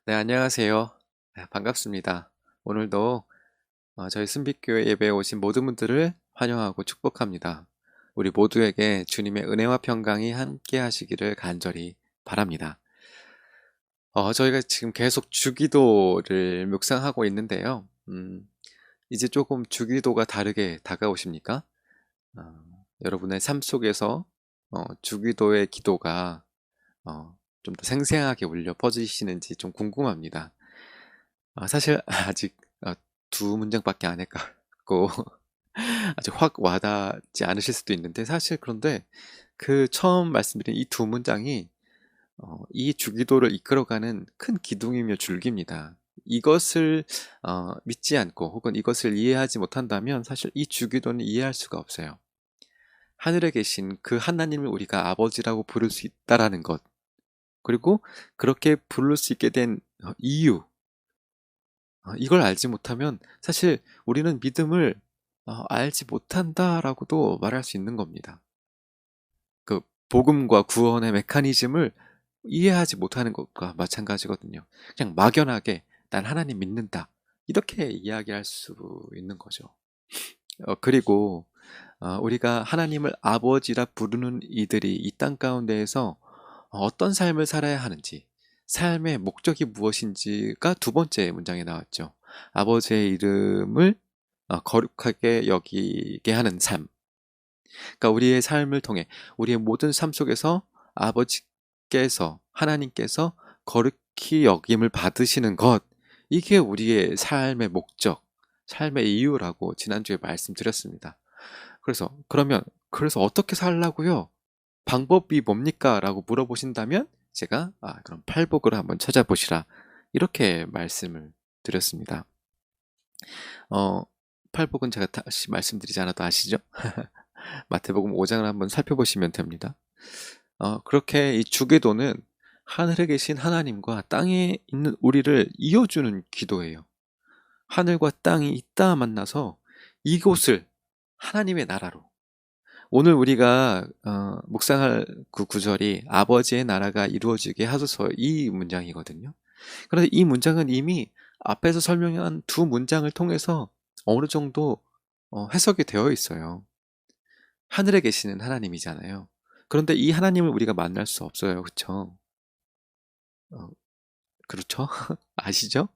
네, 안녕하세요. 네, 반갑습니다. 오늘도 저희 순빛교회 예배에 오신 모든 분들을 환영하고 축복합니다. 우리 모두에게 주님의 은혜와 평강이 함께 하시기를 간절히 바랍니다. 저희가 지금 계속 주기도를 묵상하고 있는데요. 이제 조금 주기도가 다르게 다가오십니까? 어, 여러분의 삶 속에서 주기도의 기도가 좀 더 생생하게 울려 퍼지시는지 좀 궁금합니다. 사실 아직 두 문장밖에 안 해 갖고 아직 확 와닿지 않으실 수도 있는데, 사실 그런데 그 처음 말씀드린 이 두 문장이 이 주기도를 이끌어가는 큰 기둥이며 줄기입니다. 이것을 믿지 않고 혹은 이것을 이해하지 못한다면 사실 이 주기도는 이해할 수가 없어요. 하늘에 계신 그 하나님을 우리가 아버지라고 부를 수 있다라는 것, 그리고 그렇게 부를 수 있게 된 이유, 이걸 알지 못하면 사실 우리는 믿음을 알지 못한다라고도 말할 수 있는 겁니다. 그 복음과 구원의 메커니즘을 이해하지 못하는 것과 마찬가지거든요. 그냥 막연하게 난 하나님 믿는다, 이렇게 이야기할 수 있는 거죠. 그리고 우리가 하나님을 아버지라 부르는 이들이 이 땅 가운데에서 어떤 삶을 살아야 하는지, 삶의 목적이 무엇인지가 두 번째 문장에 나왔죠. 아버지의 이름을 거룩하게 여기게 하는 삶. 그러니까 우리의 삶을 통해 우리의 모든 삶 속에서 아버지께서, 하나님께서 거룩히 여김을 받으시는 것, 이게 우리의 삶의 목적, 삶의 이유라고 지난주에 말씀드렸습니다. 그래서 어떻게 살라고요? 방법이 뭡니까? 라고 물어보신다면 제가 그럼 팔복을 한번 찾아보시라, 이렇게 말씀을 드렸습니다. 어, 팔복은 제가 다시 말씀드리지 않아도 아시죠? 마태복음 5장을 한번 살펴보시면 됩니다. 그렇게 이 주기도는 하늘에 계신 하나님과 땅에 있는 우리를 이어주는 기도예요. 하늘과 땅이 이따 만나서 이곳을 하나님의 나라로, 오늘 우리가 묵상할 그 구절이 아버지의 나라가 이루어지게 하소서, 이 문장이거든요. 그런데 이 문장은 이미 앞에서 설명한 두 문장을 통해서 어느 정도 해석이 되어 있어요. 하늘에 계시는 하나님이잖아요. 그런데 이 하나님을 우리가 만날 수 없어요. 그렇죠? 어, 그렇죠? 아시죠?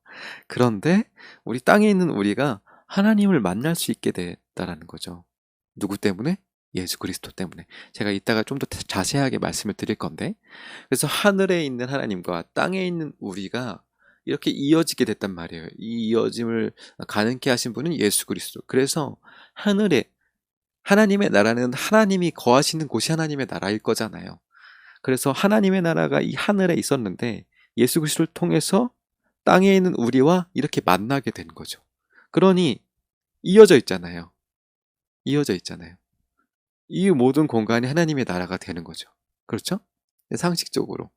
그런데 우리 땅에 있는 우리가 하나님을 만날 수 있게 됐다라는 거죠. 누구 때문에? 예수 그리스도 때문에. 제가 이따가 좀 더 자세하게 말씀을 드릴 건데, 그래서 하늘에 있는 하나님과 땅에 있는 우리가 이렇게 이어지게 됐단 말이에요. 이 이어짐을 가능케 하신 분은 예수 그리스도. 그래서 하늘에, 하나님의 나라는 하나님이 거하시는 곳이 하나님의 나라일 거잖아요. 그래서 하나님의 나라가 이 하늘에 있었는데 예수 그리스도를 통해서 땅에 있는 우리와 이렇게 만나게 된 거죠. 그러니 이어져 있잖아요. 이어져 있잖아요. 이 모든 공간이 하나님의 나라가 되는 거죠. 그렇죠? 상식적으로.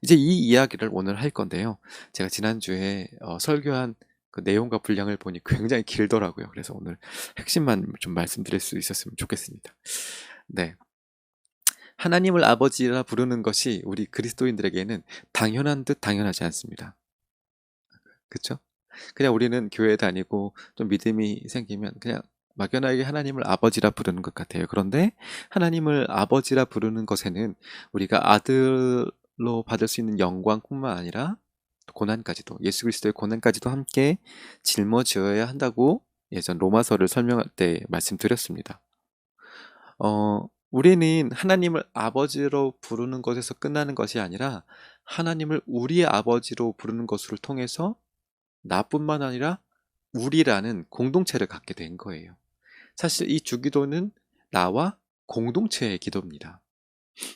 이제 이 이야기를 오늘 할 건데요. 제가 지난주에 설교한 그 내용과 분량을 보니 굉장히 길더라고요. 그래서 오늘 핵심만 좀 말씀드릴 수 있었으면 좋겠습니다. 네. 하나님을 아버지라 부르는 것이 우리 그리스도인들에게는 당연한 듯 당연하지 않습니다. 그렇죠? 그냥 우리는 교회 다니고 좀 믿음이 생기면 그냥 막연하게 하나님을 아버지라 부르는 것 같아요. 그런데 하나님을 아버지라 부르는 것에는 우리가 아들로 받을 수 있는 영광뿐만 아니라 고난까지도, 예수 그리스도의 고난까지도 함께 짊어지어야 한다고 예전 로마서를 설명할 때 말씀드렸습니다. 우리는 하나님을 아버지로 부르는 것에서 끝나는 것이 아니라 하나님을 우리의 아버지로 부르는 것을 통해서 나뿐만 아니라 우리라는 공동체를 갖게 된 거예요. 사실 이 주기도는 나와 공동체의 기도입니다.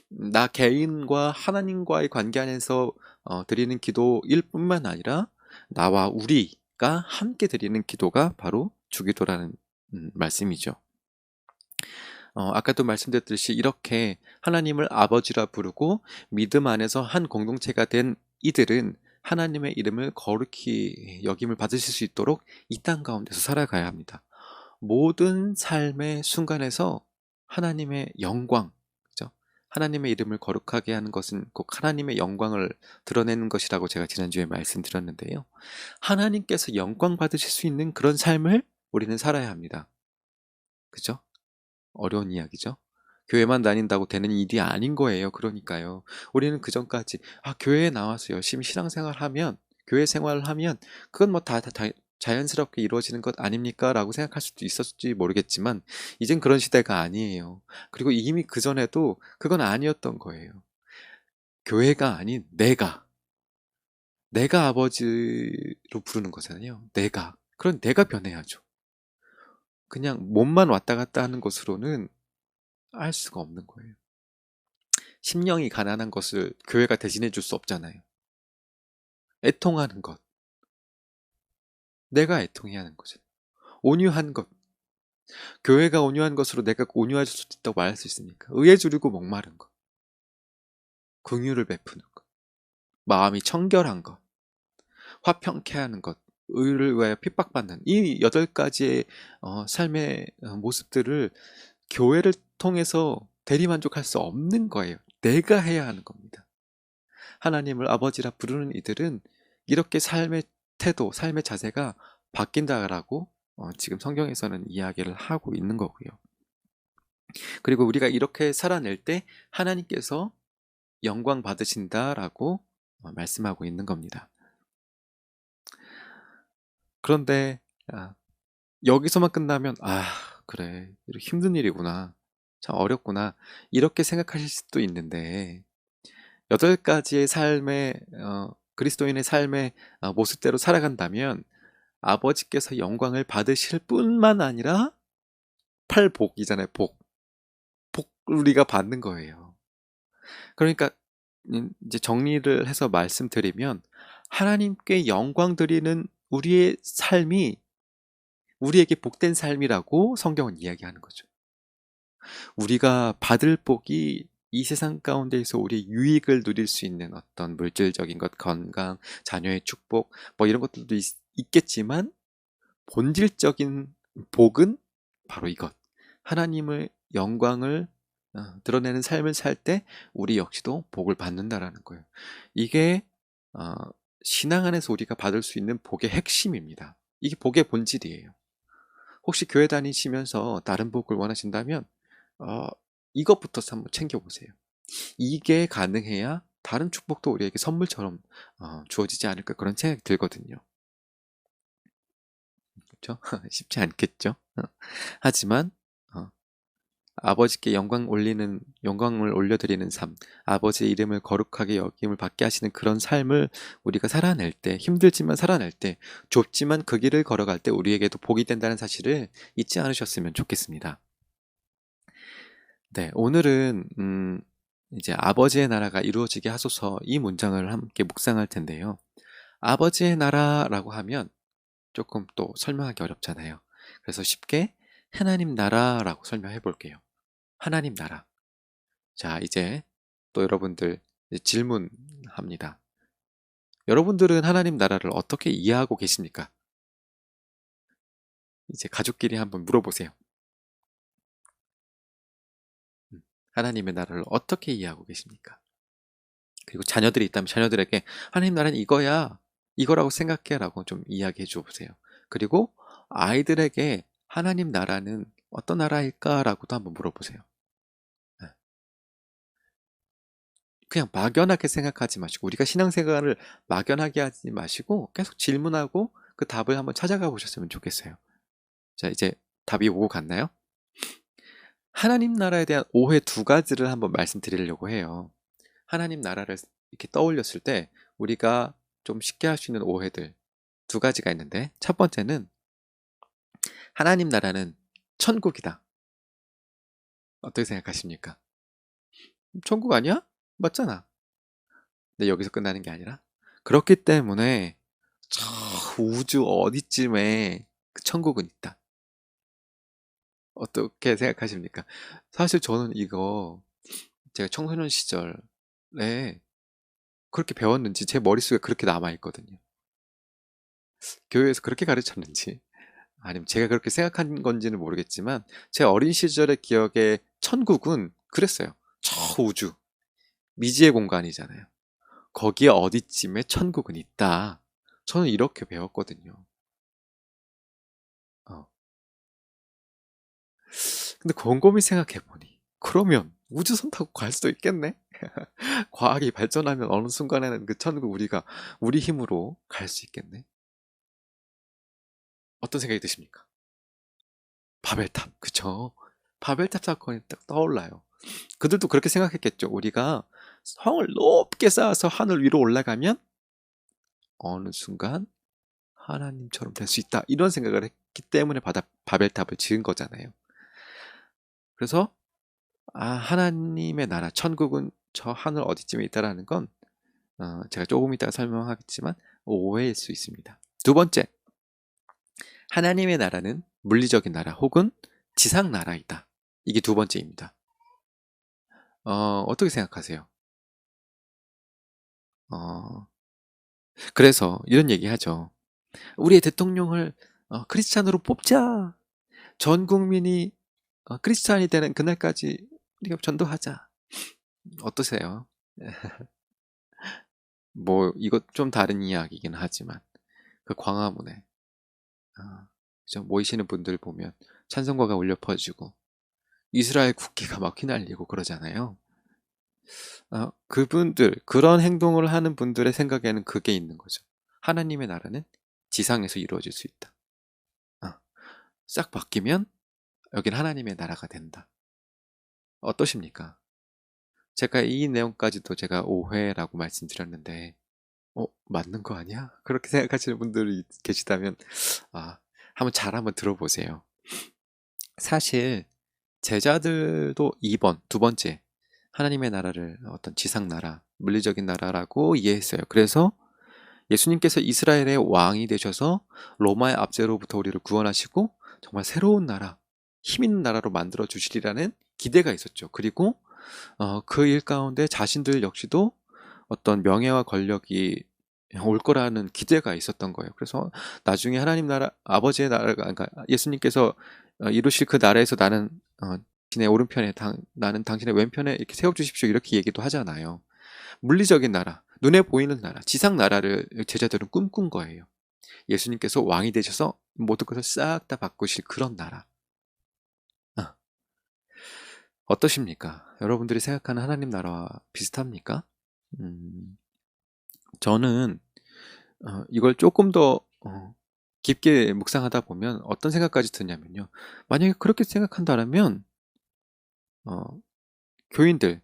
나 개인과 하나님과의 관계 안에서 드리는 기도일 뿐만 아니라 나와 우리가 함께 드리는 기도가 바로 주기도라는 말씀이죠. 아까도 말씀드렸듯이 이렇게 하나님을 아버지라 부르고 믿음 안에서 한 공동체가 된 이들은 하나님의 이름을 거룩히 여김을 받으실 수 있도록 이 땅 가운데서 살아가야 합니다. 모든 삶의 순간에서 하나님의 영광, 그죠? 하나님의 이름을 거룩하게 하는 것은 꼭 하나님의 영광을 드러내는 것이라고 제가 지난주에 말씀드렸는데요. 하나님께서 영광 받으실 수 있는 그런 삶을 우리는 살아야 합니다. 그죠? 어려운 이야기죠. 교회만 다닌다고 되는 일이 아닌 거예요. 그러니까요. 우리는 그전까지 교회에 나와서 열심히 신앙생활하면, 교회 생활을 하면 그건 뭐 다 자연스럽게 이루어지는 것 아닙니까? 라고 생각할 수도 있었지 모르겠지만 이젠 그런 시대가 아니에요. 그리고 이미 그전에도 그건 아니었던 거예요. 교회가 아닌 내가 아버지로 부르는 거잖아요. 그럼 내가 변해야죠. 그냥 몸만 왔다 갔다 하는 것으로는 할 수가 없는 거예요. 심령이 가난한 것을 교회가 대신해 줄 수 없잖아요. 애통하는 것, 내가 애통해야 하는 거죠. 온유한 것, 교회가 온유한 것으로 내가 온유할 수 있다고 말할 수 있습니까? 의에 주르고 목마른 것, 긍휼을 베푸는 것, 마음이 청결한 것, 화평케 하는 것, 의를 위하여 핍박받는 이 8가지의 삶의 모습들을 교회를 통해서 대리만족할 수 없는 거예요. 내가 해야 하는 겁니다. 하나님을 아버지라 부르는 이들은 이렇게 삶의 태도, 삶의 자세가 바뀐다라고 지금 성경에서는 이야기를 하고 있는 거고요. 그리고 우리가 이렇게 살아낼 때 하나님께서 영광 받으신다라고 말씀하고 있는 겁니다. 그런데 여기서만 끝나면 그래, 이렇게 힘든 일이구나, 참 어렵구나, 이렇게 생각하실 수도 있는데 8가지의 삶의 그리스도인의 삶의 모습대로 살아간다면 아버지께서 영광을 받으실 뿐만 아니라 팔복이잖아요. 복 우리가 받는 거예요. 그러니까 이제 정리를 해서 말씀드리면 하나님께 영광 드리는 우리의 삶이 우리에게 복된 삶이라고 성경은 이야기하는 거죠. 우리가 받을 복이 이 세상 가운데에서 우리의 유익을 누릴 수 있는 어떤 물질적인 것, 건강, 자녀의 축복, 뭐 이런 것들도 있겠지만 본질적인 복은 바로 이것. 하나님의 영광을 드러내는 삶을 살 때 우리 역시도 복을 받는다라는 거예요. 이게 어, 신앙 안에서 우리가 받을 수 있는 복의 핵심입니다. 이게 복의 본질이에요. 혹시 교회 다니시면서 다른 복을 원하신다면 어, 이것부터 한번 챙겨보세요. 이게 가능해야 다른 축복도 우리에게 선물처럼 주어지지 않을까, 그런 생각이 들거든요. 그렇죠? 쉽지 않겠죠? 하지만 아버지께 영광을 올려드리는 삶, 아버지의 이름을 거룩하게 여김을 받게 하시는 그런 삶을 우리가 살아낼 때, 힘들지만 살아낼 때, 좁지만 그 길을 걸어갈 때 우리에게도 복이 된다는 사실을 잊지 않으셨으면 좋겠습니다. 네, 오늘은 이제 아버지의 나라가 이루어지게 하소서, 이 문장을 함께 묵상할 텐데요. 아버지의 나라라고 하면 조금 또 설명하기 어렵잖아요. 그래서 쉽게 하나님 나라라고 설명해 볼게요. 하나님 나라. 자, 이제 또 여러분들 질문합니다. 여러분들은 하나님 나라를 어떻게 이해하고 계십니까? 이제 가족끼리 한번 물어보세요. 하나님의 나라를 어떻게 이해하고 계십니까? 그리고 자녀들이 있다면 자녀들에게 하나님 나라는 이거야, 이거라고 생각해 라고 좀 이야기해 줘 보세요. 그리고 아이들에게 하나님 나라는 어떤 나라일까? 라고도 한번 물어보세요. 네. 그냥 막연하게 생각하지 마시고, 우리가 신앙생활을 막연하게 하지 마시고 계속 질문하고 그 답을 한번 찾아가 보셨으면 좋겠어요. 자, 이제 답이 오고 갔나요? 하나님 나라에 대한 오해 2가지를 한번 말씀드리려고 해요. 하나님 나라를 이렇게 떠올렸을 때 우리가 좀 쉽게 할 수 있는 오해들 2가지가 있는데, 첫 번째는 하나님 나라는 천국이다. 어떻게 생각하십니까? 천국 아니야? 맞잖아. 근데 여기서 끝나는 게 아니라, 그렇기 때문에 저 우주 어디쯤에 그 천국은 있다. 어떻게 생각하십니까? 사실 저는 이거 제가 청소년 시절에 그렇게 배웠는지 제 머릿속에 그렇게 남아있거든요. 교회에서 그렇게 가르쳤는지 아니면 제가 그렇게 생각한 건지는 모르겠지만 제 어린 시절의 기억에 천국은 그랬어요. 저 우주, 미지의 공간이잖아요. 거기에 어디쯤에 천국은 있다. 저는 이렇게 배웠거든요. 어. 근데 곰곰이 생각해보니, 그러면 우주선 타고 갈 수도 있겠네? 과학이 발전하면 어느 순간에는 그 천국 우리가 우리 힘으로 갈 수 있겠네? 어떤 생각이 드십니까? 바벨탑, 그쵸? 바벨탑 사건이 딱 떠올라요. 그들도 그렇게 생각했겠죠. 우리가 성을 높게 쌓아서 하늘 위로 올라가면 어느 순간 하나님처럼 될 수 있다. 이런 생각을 했기 때문에 바벨탑을 지은 거잖아요. 그래서 하나님의 나라, 천국은 저 하늘 어디쯤에 있다라는 건 제가 조금 이따가 설명하겠지만 오해일 수 있습니다. 두 번째, 하나님의 나라는 물리적인 나라 혹은 지상 나라이다. 이게 두 번째입니다. 어떻게 생각하세요? 어, 그래서 이런 얘기 하죠. 우리의 대통령을 크리스찬으로 뽑자. 전 국민이 크리스찬이 되는 그날까지 우리가 전도하자. 어떠세요? 뭐 이것 좀 다른 이야기긴 하지만 그 광화문에 그죠? 모이시는 분들 보면 찬송가가 울려 퍼지고 이스라엘 국기가 막 휘날리고 그러잖아요. 그분들 그런 행동을 하는 분들의 생각에는 그게 있는 거죠. 하나님의 나라는 지상에서 이루어질 수 있다. 어, 싹 바뀌면 여긴 하나님의 나라가 된다. 어떠십니까? 제가 이 내용까지도 제가 오해라고 말씀드렸는데 맞는 거 아니야? 그렇게 생각하시는 분들이 계시다면 한번 잘 한번 들어보세요. 사실 제자들도 2번, 두 번째 하나님의 나라를 어떤 지상 나라, 물리적인 나라라고 이해했어요. 그래서 예수님께서 이스라엘의 왕이 되셔서 로마의 압제로부터 우리를 구원하시고 정말 새로운 나라, 힘 있는 나라로 만들어 주시리라는 기대가 있었죠. 그리고 그 일 가운데 자신들 역시도 어떤 명예와 권력이 올 거라는 기대가 있었던 거예요. 그래서 나중에 하나님 나라, 아버지의 나라가, 그러니까 예수님께서 이루실 그 나라에서 나는 당신의 오른편에, 나는 당신의 왼편에 이렇게 세워주십시오. 이렇게 얘기도 하잖아요. 물리적인 나라, 눈에 보이는 나라, 지상 나라를 제자들은 꿈꾼 거예요. 예수님께서 왕이 되셔서 모든 것을 싹 다 바꾸실 그런 나라. 아, 어떠십니까? 여러분들이 생각하는 하나님 나라와 비슷합니까? 음, 저는 이걸 조금 더 깊게 묵상하다 보면 어떤 생각까지 드냐면요. 만약에 그렇게 생각한다면 교인들,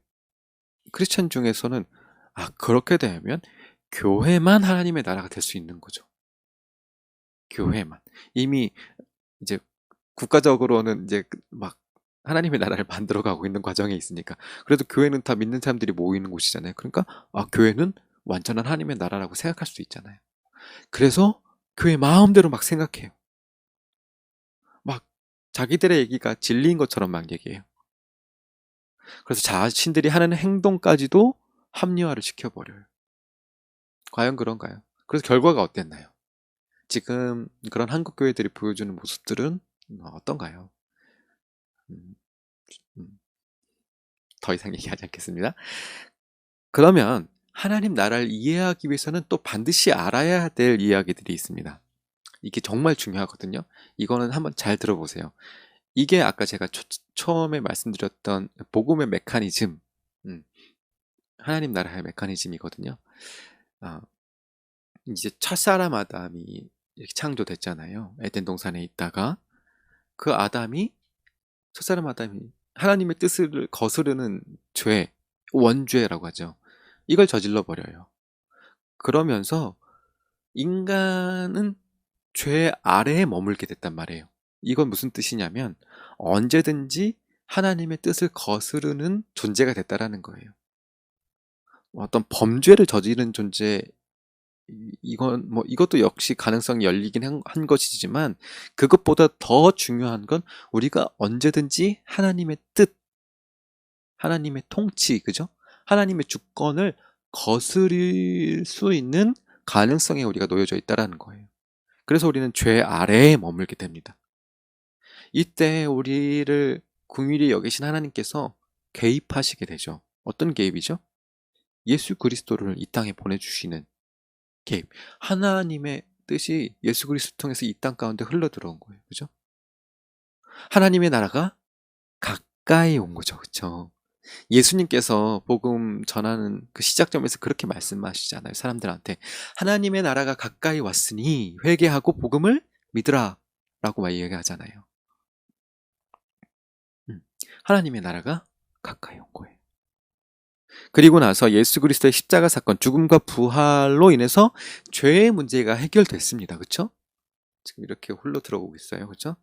크리스천 중에서는 그렇게 되면 교회만 하나님의 나라가 될 수 있는 거죠. 교회만. 이미 이제 국가적으로는 이제 막 하나님의 나라를 만들어가고 있는 과정에 있으니까. 그래도 교회는 다 믿는 사람들이 모이는 곳이잖아요. 그러니까 교회는 완전한 하나님의 나라라고 생각할 수 있잖아요. 그래서 교회 마음대로 막 생각해요. 막 자기들의 얘기가 진리인 것처럼 막 얘기해요. 그래서 자신들이 하는 행동까지도 합리화를 시켜버려요. 과연 그런가요? 그래서 결과가 어땠나요? 지금 그런 한국 교회들이 보여주는 모습들은 어떤가요? 음, 음, 더 이상 얘기하지 않겠습니다. 그러면 하나님 나라를 이해하기 위해서는 또 반드시 알아야 될 이야기들이 있습니다. 이게 정말 중요하거든요. 이거는 한번 잘 들어보세요. 이게 아까 제가 처음에 말씀드렸던 복음의 메커니즘, 하나님 나라의 메커니즘이거든요. 아, 이제 첫사람 아담이 이렇게 창조됐잖아요. 에덴 동산에 있다가 그 아담이 첫사람 아담이 하나님의 뜻을 거스르는 죄, 원죄라고 하죠. 이걸 저질러 버려요. 그러면서 인간은 죄 아래에 머물게 됐단 말이에요. 이건 무슨 뜻이냐면 언제든지 하나님의 뜻을 거스르는 존재가 됐다라는 거예요. 어떤 범죄를 저지른 존재, 이건 뭐 이것도 역시 가능성이 열리긴 한 것이지만 그것보다 더 중요한 건 우리가 언제든지 하나님의 뜻, 하나님의 통치, 그죠? 하나님의 주권을 거스릴 수 있는 가능성에 우리가 놓여져 있다라는 거예요. 그래서 우리는 죄 아래에 머물게 됩니다. 이때 우리를 긍휼히 여기신 하나님께서 개입하시게 되죠. 어떤 개입이죠? 예수 그리스도를 이 땅에 보내주시는 개입. 하나님의 뜻이 예수 그리스도 통해서 이 땅 가운데 흘러 들어온 거예요. 그죠? 하나님의 나라가 가까이 온 거죠. 그쵸? 예수님께서 복음 전하는 그 시작점에서 그렇게 말씀하시잖아요. 사람들한테 하나님의 나라가 가까이 왔으니 회개하고 복음을 믿으라 라고 막 얘기하잖아요. 하나님의 나라가 가까이 온 거예요. 그리고 나서 예수 그리스도의 십자가 사건, 죽음과 부활로 인해서 죄의 문제가 해결됐습니다. 그렇죠? 지금 이렇게 홀로 들어오고 있어요. 그렇죠?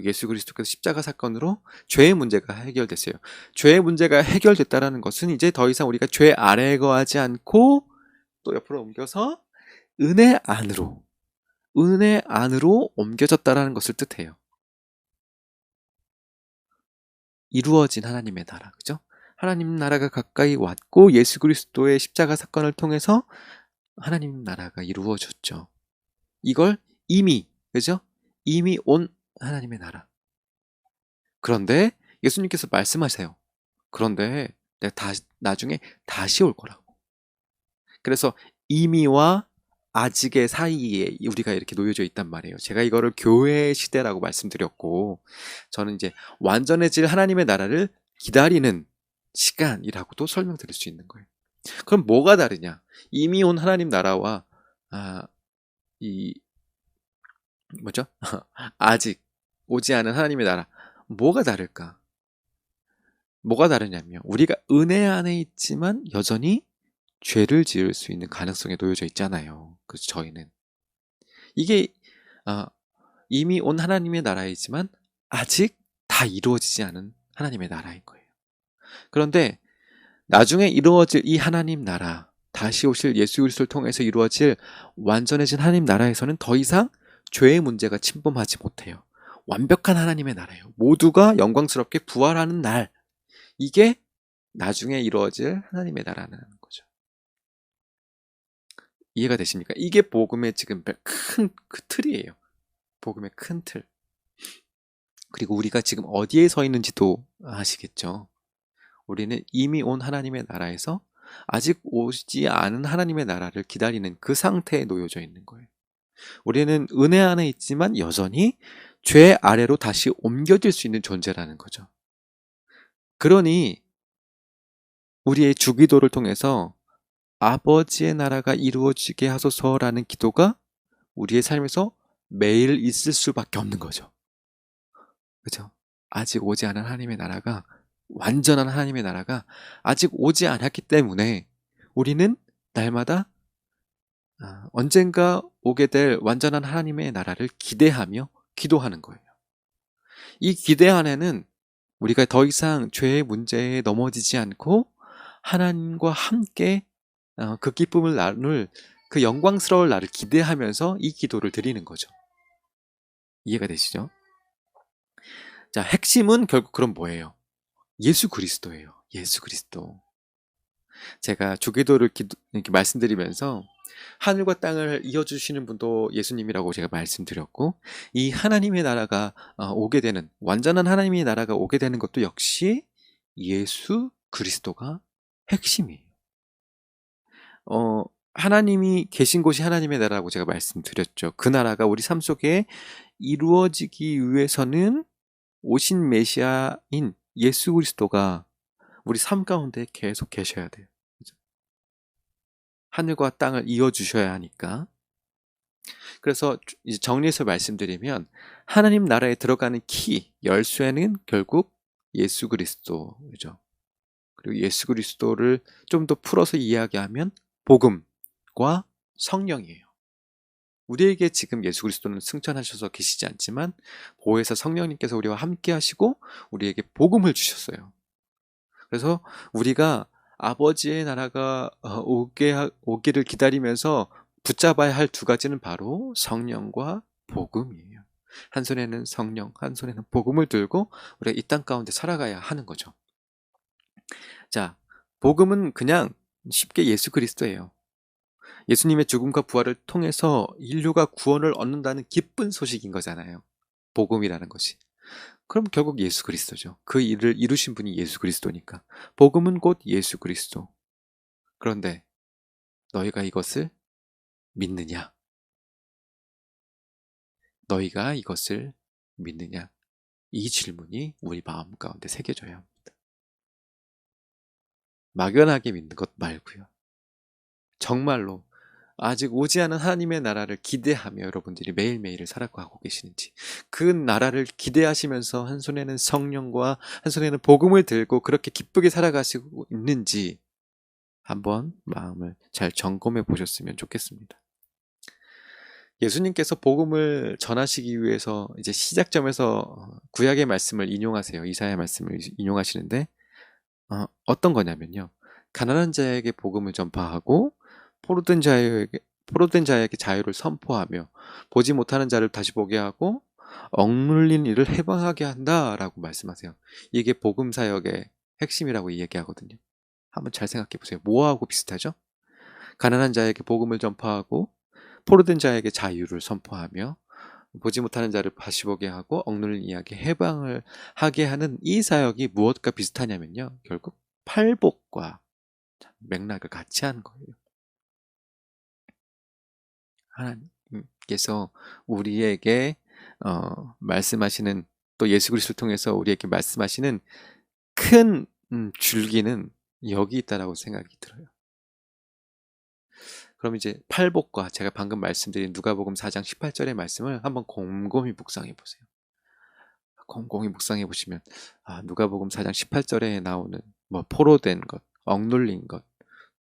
예수 그리스도께서 십자가 사건으로 죄의 문제가 해결됐어요. 죄의 문제가 해결됐다라는 것은 이제 더 이상 우리가 죄 아래에 거하지 않고 또 옆으로 옮겨서 은혜 안으로 옮겨졌다라는 것을 뜻해요. 이루어진 하나님의 나라, 그죠? 하나님 나라가 가까이 왔고 예수 그리스도의 십자가 사건을 통해서 하나님 나라가 이루어졌죠. 이걸 이미, 그죠? 이미 온 하나님의 나라. 그런데 예수님께서 말씀하세요. 그런데 내가 나중에 다시 올 거라고. 그래서 이미와 아직의 사이에 우리가 이렇게 놓여져 있단 말이에요. 제가 이거를 교회 시대라고 말씀드렸고, 저는 이제 완전해질 하나님의 나라를 기다리는 시간이라고도 설명드릴 수 있는 거예요. 그럼 뭐가 다르냐? 이미 온 하나님 나라와 이 뭐죠? 아직 오지 않은 하나님의 나라, 뭐가 다를까? 뭐가 다르냐면 우리가 은혜 안에 있지만 여전히 죄를 지을 수 있는 가능성에 놓여져 있잖아요. 그래서 저희는 이게 이미 온 하나님의 나라이지만 아직 다 이루어지지 않은 하나님의 나라인 거예요. 그런데 나중에 이루어질 이 하나님 나라, 다시 오실 예수 그리스도를 통해서 이루어질 완전해진 하나님 나라에서는 더 이상 죄의 문제가 침범하지 못해요. 완벽한 하나님의 나라예요. 모두가 영광스럽게 부활하는 날, 이게 나중에 이루어질 하나님의 나라라는 거죠. 이해가 되십니까? 이게 복음의 지금 큰 그 틀이에요. 복음의 큰 틀. 그리고 우리가 지금 어디에 서 있는지도 아시겠죠? 우리는 이미 온 하나님의 나라에서 아직 오지 않은 하나님의 나라를 기다리는 그 상태에 놓여져 있는 거예요. 우리는 은혜 안에 있지만 여전히 죄 아래로 다시 옮겨질 수 있는 존재라는 거죠. 그러니 우리의 주기도를 통해서 아버지의 나라가 이루어지게 하소서라는 기도가 우리의 삶에서 매일 있을 수밖에 없는 거죠. 그죠? 아직 오지 않은 하나님의 나라가, 완전한 하나님의 나라가 아직 오지 않았기 때문에 우리는 날마다 언젠가 오게 될 완전한 하나님의 나라를 기대하며 기도하는 거예요. 이 기대 안에는 우리가 더 이상 죄의 문제에 넘어지지 않고 하나님과 함께 그 기쁨을 나눌 그 영광스러울 날을 기대하면서 이 기도를 드리는 거죠. 이해가 되시죠? 자, 핵심은 결국 그럼 뭐예요? 예수 그리스도예요. 예수 그리스도. 제가 주기도를 이렇게 말씀드리면서 하늘과 땅을 이어주시는 분도 예수님이라고 제가 말씀드렸고, 이 하나님의 나라가 오게 되는, 완전한 하나님의 나라가 오게 되는 것도 역시 예수 그리스도가 핵심이에요. 하나님이 계신 곳이 하나님의 나라라고 제가 말씀드렸죠. 그 나라가 우리 삶 속에 이루어지기 위해서는 오신 메시아인 예수 그리스도가 우리 삶 가운데 계속 계셔야 돼요. 하늘과 땅을 이어주셔야 하니까. 그래서 이제 정리해서 말씀드리면 하나님 나라에 들어가는 키, 열쇠는 결국 예수 그리스도죠. 그리고 예수 그리스도를 좀 더 풀어서 이야기하면 복음과 성령이에요. 우리에게 지금 예수 그리스도는 승천하셔서 계시지 않지만 보혜사 성령님께서 우리와 함께 하시고 우리에게 복음을 주셨어요. 그래서 우리가 아버지의 나라가 오기를 기다리면서 붙잡아야 할 두 가지는 바로 성령과 복음이에요. 한 손에는 성령, 한 손에는 복음을 들고 우리가 이 땅 가운데 살아가야 하는 거죠. 자, 복음은 그냥 쉽게 예수 그리스도예요. 예수님의 죽음과 부활을 통해서 인류가 구원을 얻는다는 기쁜 소식인 거잖아요. 복음이라는 것이. 그럼 결국 예수 그리스도죠. 그 일을 이루신 분이 예수 그리스도니까. 복음은 곧 예수 그리스도. 그런데 너희가 이것을 믿느냐? 너희가 이것을 믿느냐? 이 질문이 우리 마음 가운데 새겨져야 합니다. 막연하게 믿는 것 말고요. 정말로 아직 오지 않은 하나님의 나라를 기대하며 여러분들이 매일매일을 살아가고 계시는지, 그 나라를 기대하시면서 한 손에는 성령과 한 손에는 복음을 들고 그렇게 기쁘게 살아가시고 있는지 한번 마음을 잘 점검해 보셨으면 좋겠습니다. 예수님께서 복음을 전하시기 위해서 이제 시작점에서 구약의 말씀을 인용하세요. 이사야 말씀을 인용하시는데 어떤 거냐면요. 가난한 자에게 복음을 전파하고 포로된 자에게 자유를 선포하며 보지 못하는 자를 다시 보게 하고 억눌린 이를 해방하게 한다라고 말씀하세요. 이게 복음 사역의 핵심이라고 얘기하거든요. 한번 잘 생각해 보세요. 뭐하고 비슷하죠? 가난한 자에게 복음을 전파하고 포로된 자에게 자유를 선포하며 보지 못하는 자를 다시 보게 하고 억눌린 이에게 해방을 하게 하는 이 사역이 무엇과 비슷하냐면요. 결국 팔복과 맥락을 같이 하는 거예요. 하나님께서 우리에게 말씀하시는, 또 예수 그리스도를 통해서 우리에게 말씀하시는 큰 줄기는 여기 있다라고 생각이 들어요. 그럼 이제 팔복과 제가 방금 말씀드린 누가복음 4장 18절의 말씀을 한번 곰곰이 묵상해 보세요. 곰곰이 묵상해 보시면 누가복음 4장 18절에 나오는 뭐 포로된 것, 억눌린 것,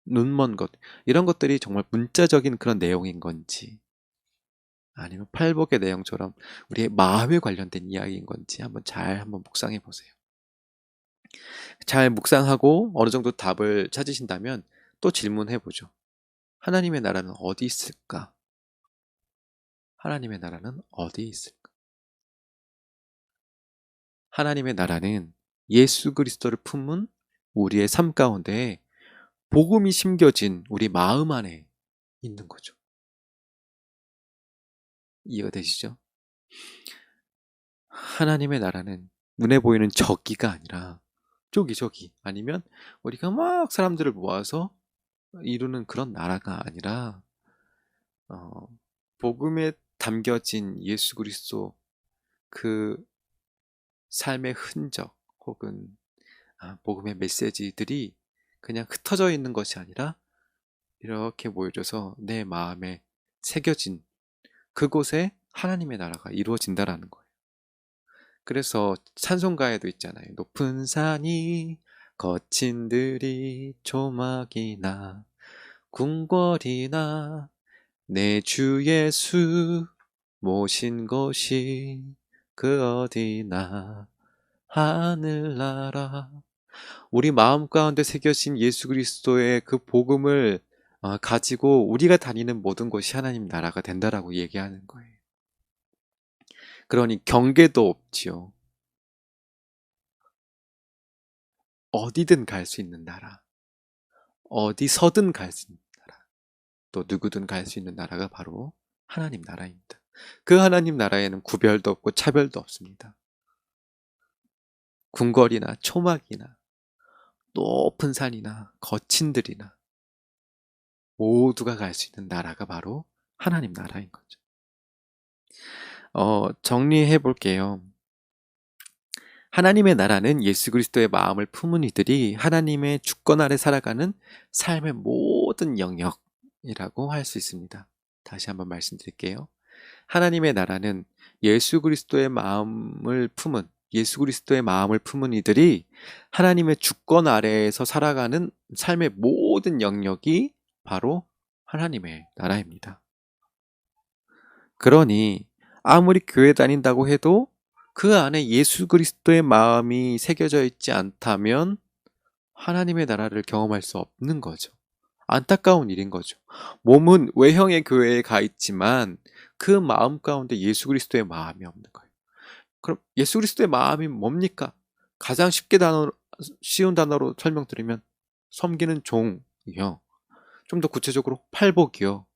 눈먼 것, 이런 것들이 정말 문자적인 그런 내용인 건지, 아니면 팔복의 내용처럼 우리의 마음에 관련된 이야기인 건지 한번 묵상해 보세요. 잘 묵상하고 어느 정도 답을 찾으신다면 또 질문해 보죠. 하나님의 나라는 어디 있을까? 하나님의 나라는 어디 있을까? 하나님의 나라는 예수 그리스도를 품은 우리의 삶 가운데 복음이 심겨진 우리 마음 안에 있는 거죠. 이해가 되시죠? 하나님의 나라는 눈에 보이는 저기가 아니라 저기 아니면 우리가 막 사람들을 모아서 이루는 그런 나라가 아니라 어, 복음에 담겨진 예수 그리스도 그 삶의 흔적 혹은 복음의 메시지들이 그냥 흩어져 있는 것이 아니라 이렇게 모여져서 내 마음에 새겨진 그곳에 하나님의 나라가 이루어진다라는 거예요. 그래서 찬송가에도 있잖아요. 높은 산이 거친 들이 조막이나 궁궐이나 내 주 예수 모신 곳이 그 어디나 하늘나라. 우리 마음 가운데 새겨진 예수 그리스도의 그 복음을 가지고 우리가 다니는 모든 곳이 하나님 나라가 된다라고 얘기하는 거예요. 그러니 경계도 없지요. 어디든 갈 수 있는 나라, 어디서든 갈 수 있는 나라, 또 누구든 갈 수 있는 나라가 바로 하나님 나라입니다. 그 하나님 나라에는 구별도 없고 차별도 없습니다. 궁궐이나 초막이나 높은 산이나 거친 들이나 모두가 갈 수 있는 나라가 바로 하나님 나라인 거죠. 정리해 볼게요. 하나님의 나라는 예수 그리스도의 마음을 품은 이들이 하나님의 주권 아래 살아가는 삶의 모든 영역이라고 할 수 있습니다. 다시 한번 말씀드릴게요. 하나님의 나라는 예수 그리스도의 마음을 품은 이들이 하나님의 주권 아래에서 살아가는 삶의 모든 영역이 바로 하나님의 나라입니다. 그러니 아무리 교회 다닌다고 해도 그 안에 예수 그리스도의 마음이 새겨져 있지 않다면 하나님의 나라를 경험할 수 없는 거죠. 안타까운 일인 거죠. 몸은 외형의 교회에 가 있지만 그 마음 가운데 예수 그리스도의 마음이 없는 거예요. 그럼 예수 그리스도의 마음이 뭡니까? 가장 쉬운 단어로 설명드리면 섬기는 종이요. 좀 더 구체적으로 팔복이요.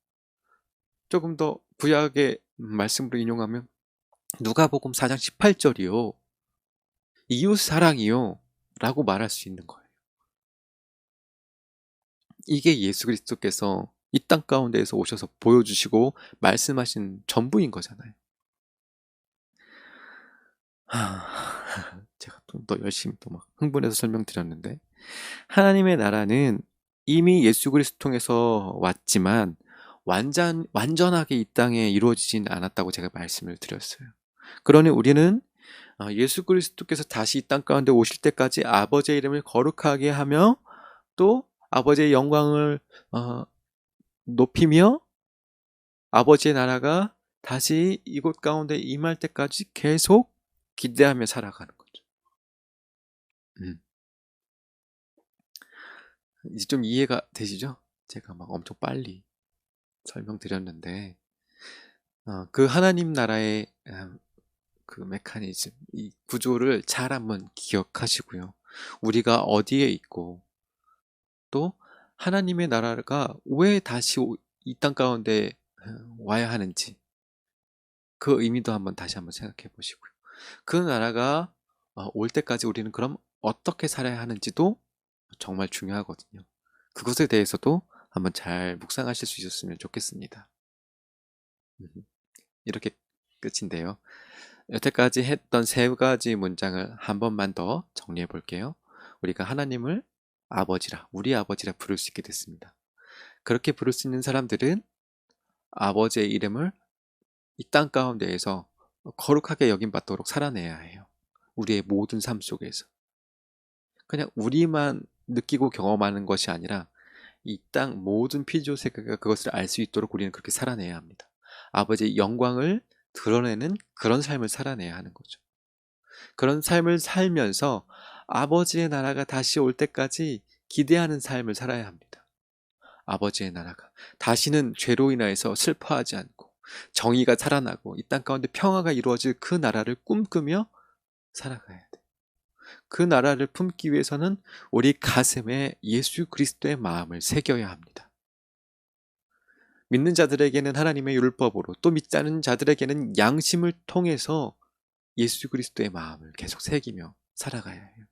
조금 더 구약의 말씀으로 인용하면 누가복음 4장 18절이요. 이웃 사랑이요 라고 말할 수 있는 거예요. 이게 예수 그리스도께서 이 땅 가운데에서 오셔서 보여주시고 말씀하신 전부인 거잖아요. 제가 좀 더 열심히 또 막 흥분해서 설명드렸는데, 하나님의 나라는 이미 예수 그리스도 통해서 왔지만 완전하게 이 땅에 이루어지진 않았다고 제가 말씀을 드렸어요. 그러니 우리는 예수 그리스도께서 다시 이 땅 가운데 오실 때까지 아버지의 이름을 거룩하게 하며 또 아버지의 영광을 높이며 아버지의 나라가 다시 이곳 가운데 임할 때까지 계속 기대하며 살아가는 거죠. 음. 이제 좀 이해가 되시죠? 제가 막 엄청 빨리 설명드렸는데, 그 하나님 나라의 그 메커니즘, 이 구조를 잘 한번 기억하시고요. 우리가 어디에 있고, 또 하나님의 나라가 왜 다시 이 땅 가운데 와야 하는지, 그 의미도 다시 한번 생각해 보시고요. 그 나라가 올 때까지 우리는 그럼 어떻게 살아야 하는지도 정말 중요하거든요. 그것에 대해서도 한번 잘 묵상하실 수 있었으면 좋겠습니다. 이렇게 끝인데요. 여태까지 했던 세 가지 문장을 한 번만 더 정리해 볼게요. 우리가 하나님을 아버지라, 우리 아버지라 부를 수 있게 됐습니다. 그렇게 부를 수 있는 사람들은 아버지의 이름을 이 땅 가운데에서 거룩하게 여김받도록 살아내야 해요. 우리의 모든 삶 속에서. 그냥 우리만 느끼고 경험하는 것이 아니라 이 땅 모든 피조세계가 그것을 알 수 있도록 우리는 그렇게 살아내야 합니다. 아버지의 영광을 드러내는 그런 삶을 살아내야 하는 거죠. 그런 삶을 살면서 아버지의 나라가 다시 올 때까지 기대하는 삶을 살아야 합니다. 아버지의 나라가 다시는 죄로 인하여서 슬퍼하지 않고 정의가 살아나고 이 땅 가운데 평화가 이루어질 그 나라를 꿈꾸며 살아가야 돼. 그 나라를 품기 위해서는 우리 가슴에 예수 그리스도의 마음을 새겨야 합니다. 믿는 자들에게는 하나님의 율법으로, 또 믿지 않는 자들에게는 양심을 통해서 예수 그리스도의 마음을 계속 새기며 살아가야 해요.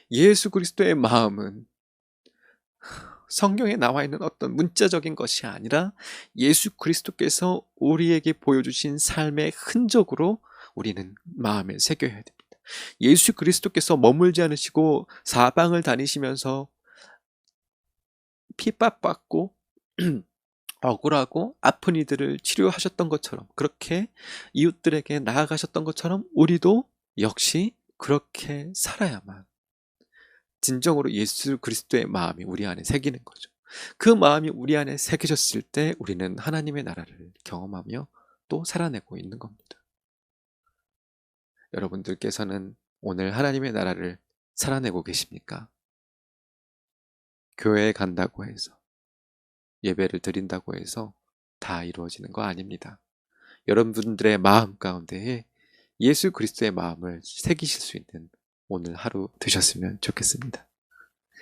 예수 그리스도의 마음은 성경에 나와 있는 어떤 문자적인 것이 아니라 예수 그리스도께서 우리에게 보여주신 삶의 흔적으로 우리는 마음에 새겨야 됩니다. 예수 그리스도께서 머물지 않으시고 사방을 다니시면서 핍박받고 억울하고 아픈 이들을 치료하셨던 것처럼, 그렇게 이웃들에게 나아가셨던 것처럼 우리도 역시 그렇게 살아야만 진정으로 예수 그리스도의 마음이 우리 안에 새기는 거죠. 그 마음이 우리 안에 새겨졌을 때 우리는 하나님의 나라를 경험하며 또 살아내고 있는 겁니다. 여러분들께서는 오늘 하나님의 나라를 살아내고 계십니까? 교회에 간다고 해서, 예배를 드린다고 해서 다 이루어지는 거 아닙니다. 여러분들의 마음 가운데에 예수 그리스도의 마음을 새기실 수 있는 오늘 하루 되셨으면 좋겠습니다.